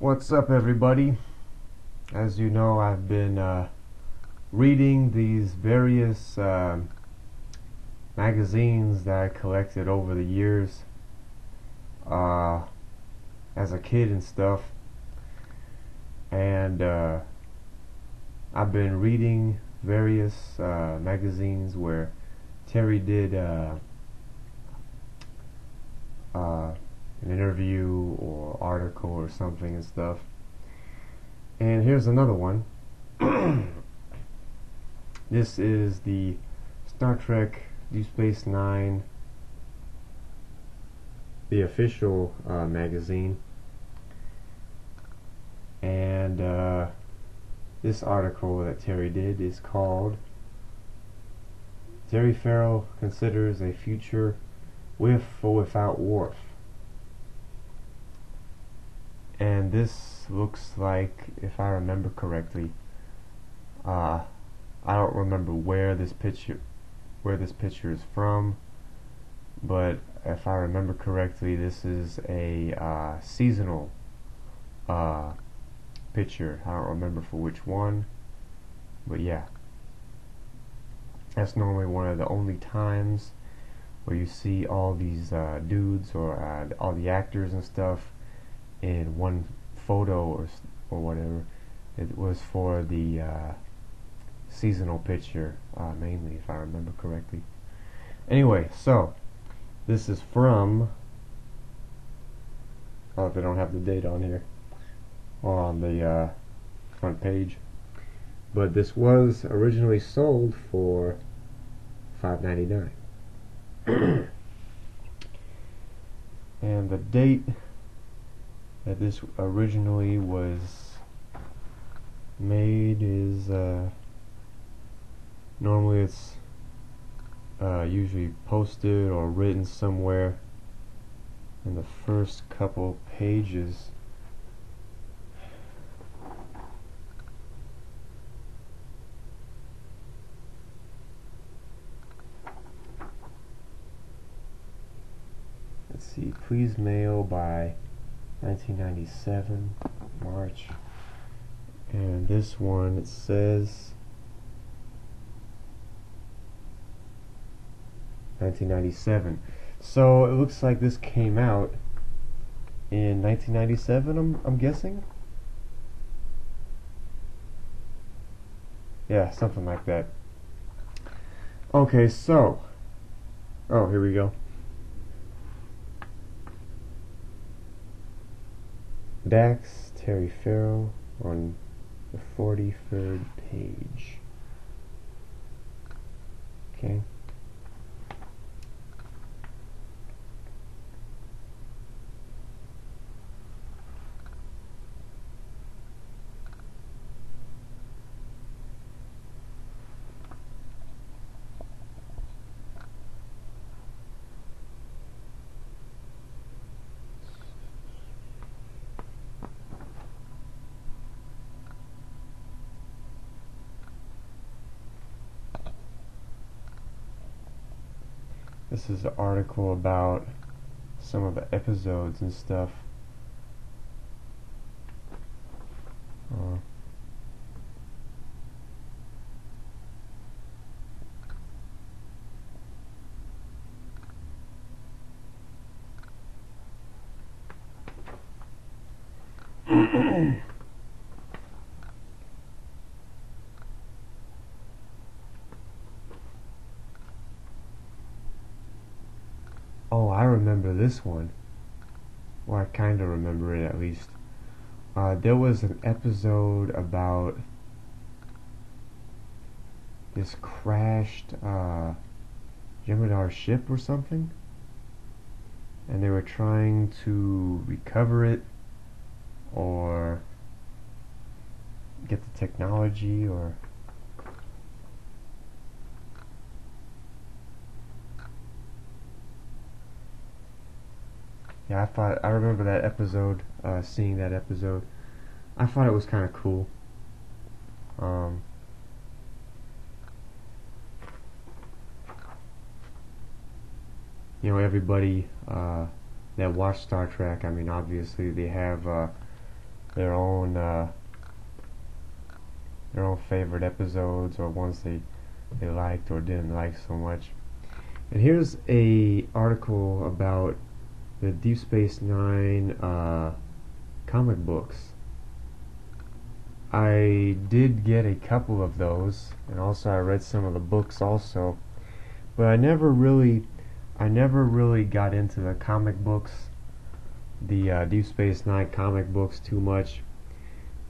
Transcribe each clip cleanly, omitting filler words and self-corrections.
What's up, everybody? As you know, I've been reading these various magazines that I collected over the years as a kid and stuff, and I've been reading various magazines where Terry did an interview or article or something and stuff. And here's another one. This is the Star Trek Deep Space Nine, the official magazine. And this article that Terry did is called Terry Farrell Considers a Future With or Without Worf. And this looks like, if I remember correctly, I don't remember where this picture is from, but if I remember correctly, this is a seasonal picture. I don't remember for which one, but yeah, that's normally one of the only times where you see all these dudes or all the actors and stuff in one photo or whatever. It was for the seasonal picture mainly, if I remember correctly. Anyway, so this is from, oh, they don't have the date on here or on the front page, but this was originally sold for $5.99. And the date that this originally was made is normally it's usually posted or written somewhere in the first couple pages. Let's see, please mail by 1997 March, and this one, it says 1997. So it looks like this came out in 1997. I'm guessing. Yeah, something like that. Okay, so here we go. Dax, Terry Farrell on the 43rd page. Okay. This is an article about some of the episodes and stuff. Oh, I remember this one. Well, I kind of remember it, at least. There was an episode about this crashed Jem'Hadar ship or something, and they were trying to recover it or get the technology, or yeah, I remember that episode, seeing that episode. I thought it was kind of cool. You know, everybody that watched Star Trek, I mean, obviously they have their own favorite episodes, or ones they liked or didn't like so much. And here's a article about the Deep Space Nine comic books. I did get a couple of those, and also I read some of the books also, but I never really got into the comic books, the Deep Space Nine comic books too much,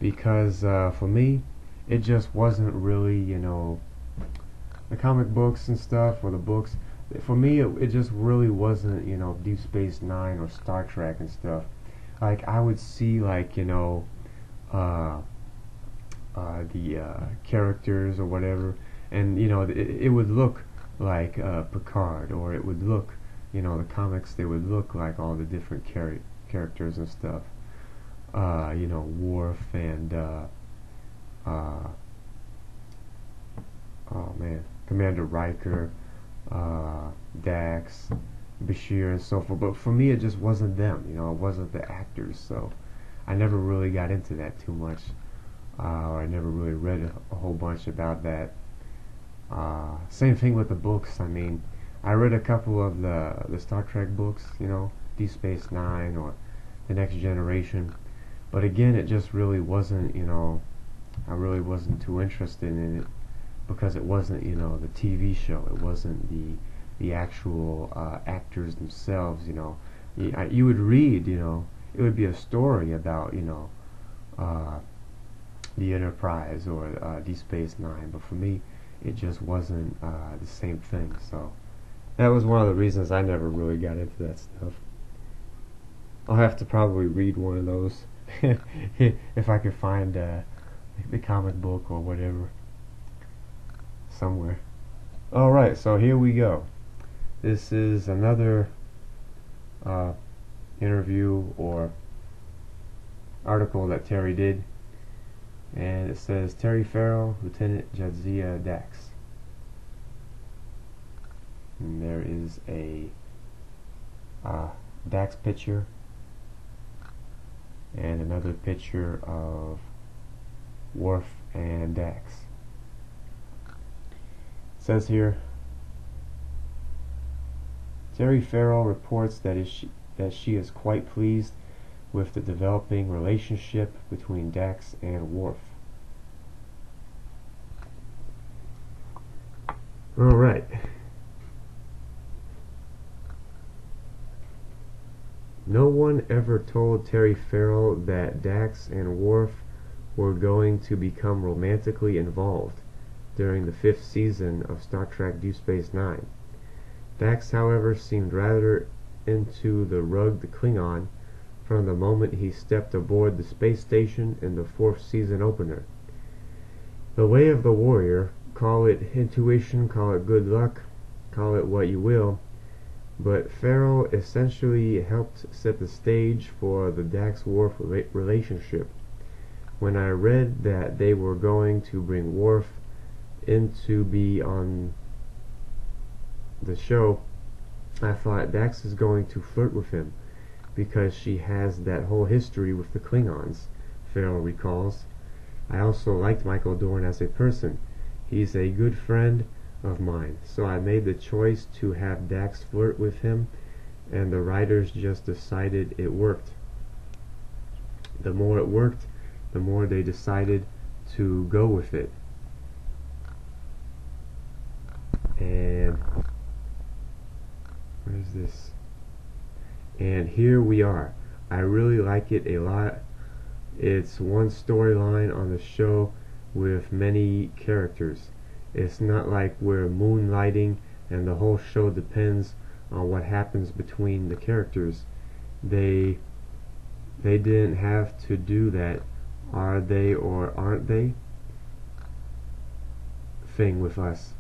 because for me it just wasn't really, the comic books and stuff, or the books. For me, it just really wasn't, Deep Space Nine or Star Trek and stuff. Like, I would see, like, the characters or whatever, and it would look like Picard, or it would look, the comics, they would look like all the different characters and stuff. Worf and oh man, Commander Riker, Dax, Bashir, and so forth. But for me, it just wasn't them. It wasn't the actors. So I never really got into that too much, or I never really read a whole bunch about that. Same thing with the books. I mean, I read a couple of the Star Trek books, Deep Space Nine or The Next Generation. But again, it just really wasn't, I really wasn't too interested in it, because it wasn't, the TV show. It wasn't the actual actors themselves. You would read, it would be a story about, the Enterprise or Deep Space Nine. But for me, it just wasn't the same thing. So that was one of the reasons I never really got into that stuff. I'll have to probably read one of those if I could find the comic book or whatever somewhere. Alright, so here we go. This is another interview or article that Terry did, and it says Terry Farrell, Lieutenant Jadzia Dax. And there is a Dax picture and another picture of Worf and Dax. It says here, Terry Farrell reports that she is quite pleased with the developing relationship between Dax and Worf. Alright. No one ever told Terry Farrell that Dax and Worf were going to become romantically involved during the 5th season of Star Trek Deep Space Nine. Dax, however, seemed rather into the rugged Klingon from the moment he stepped aboard the space station in the 4th season opener. The way of the warrior, call it intuition, call it good luck, call it what you will, but Farrell essentially helped set the stage for the Dax-Worf relationship. When I read that they were going to bring Worf in to be on the show, I thought Dax is going to flirt with him, because she has that whole history with the Klingons, Farrell recalls. I also liked Michael Dorn as a person. He's a good friend of mine, so I made the choice to have Dax flirt with him, and the writers just decided it worked. The more it worked, the more they decided to go with it. And what is this? And here we are. I really like it a lot. It's one storyline on the show with many characters. It's not like we're moonlighting and the whole show depends on what happens between the characters. They didn't have to do that are they or aren't they thing with us.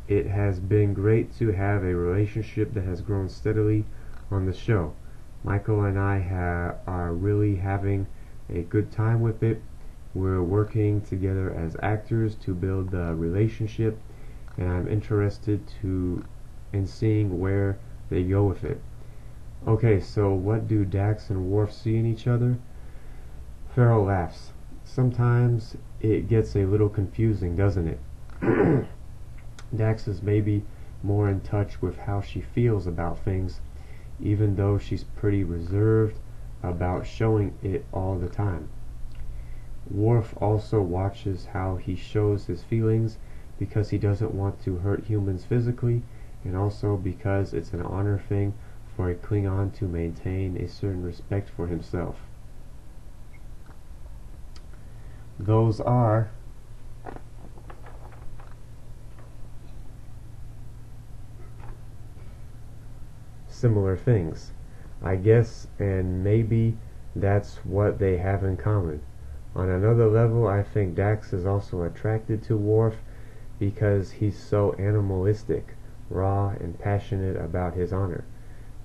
It has been great to have a relationship that has grown steadily on the show. Michael and I are really having a good time with it. We're working together as actors to build the relationship, and I'm interested in seeing where they go with it. Okay, so what do Dax and Worf see in each other? Farrell laughs. Sometimes it gets a little confusing, doesn't it? Dax is maybe more in touch with how she feels about things, even though she's pretty reserved about showing it all the time. Worf also watches how he shows his feelings because he doesn't want to hurt humans physically, and also because it's an honor thing for a Klingon to maintain a certain respect for himself. Those are similar things, I guess, and maybe that's what they have in common. On another level, I think Dax is also attracted to Worf because he's so animalistic, raw, and passionate about his honor.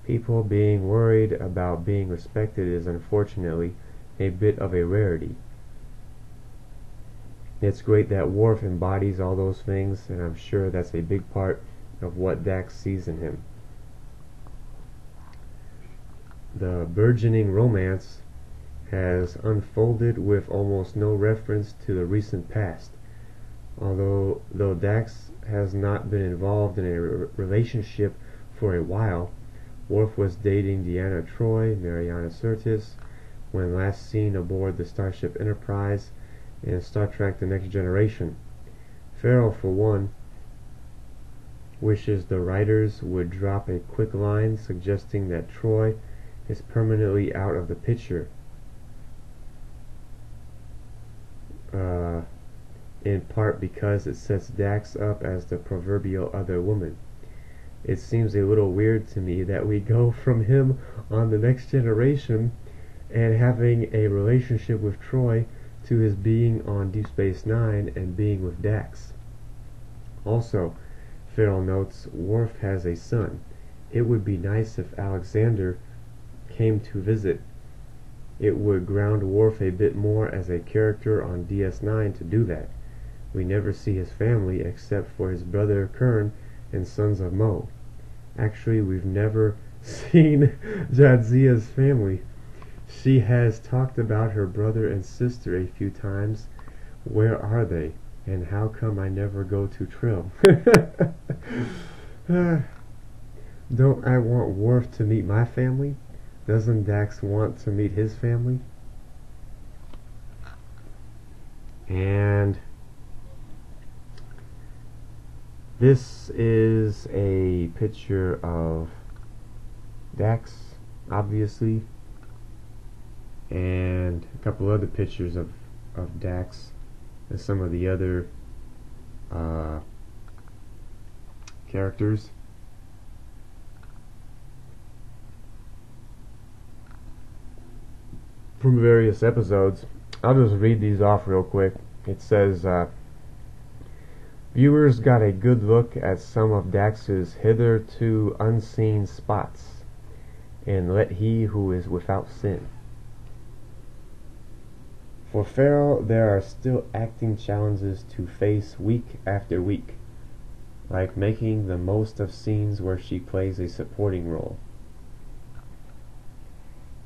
People being worried about being respected is unfortunately a bit of a rarity. It's great that Worf embodies all those things, and I'm sure that's a big part of what Dax sees in him. The burgeoning romance has unfolded with almost no reference to the recent past. Though Dax has not been involved in a relationship for a while, Worf was dating Deanna Troi, Mariana Sirtis, when last seen aboard the Starship Enterprise in Star Trek The Next Generation. Farrell, for one, wishes the writers would drop a quick line suggesting that Troi is permanently out of the picture, in part because it sets Dax up as the proverbial other woman. It seems a little weird to me that we go from him on The Next Generation and having a relationship with Troi to his being on Deep Space Nine and being with Dax. Also, Farrell notes, Worf has a son. It would be nice if Alexander came to visit. It would ground Worf a bit more as a character on DS9 to do that. We never see his family except for his brother Kern and Sons of Mo. Actually, we've never seen Jadzia's family. She has talked about her brother and sister a few times. Where are they? And how come I never go to Trill? Don't I want Worf to meet my family? Doesn't Dax want to meet his family? And this is a picture of Dax, obviously, and a couple other pictures of Dax and some of the other characters. From various episodes. I'll just read these off real quick. It says, viewers got a good look at some of Dax's hitherto unseen spots, and let he who is without sin. For Farrell, there are still acting challenges to face week after week, like making the most of scenes where she plays a supporting role.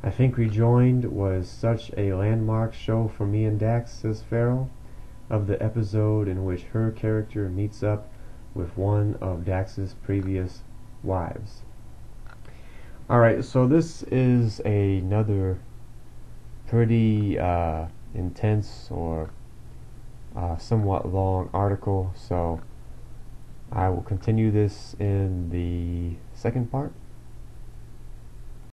I think Rejoined was such a landmark show for me and Dax, says Farrell, of the episode in which her character meets up with one of Dax's previous wives. Alright, so this is another pretty intense or somewhat long article, so I will continue this in the second part.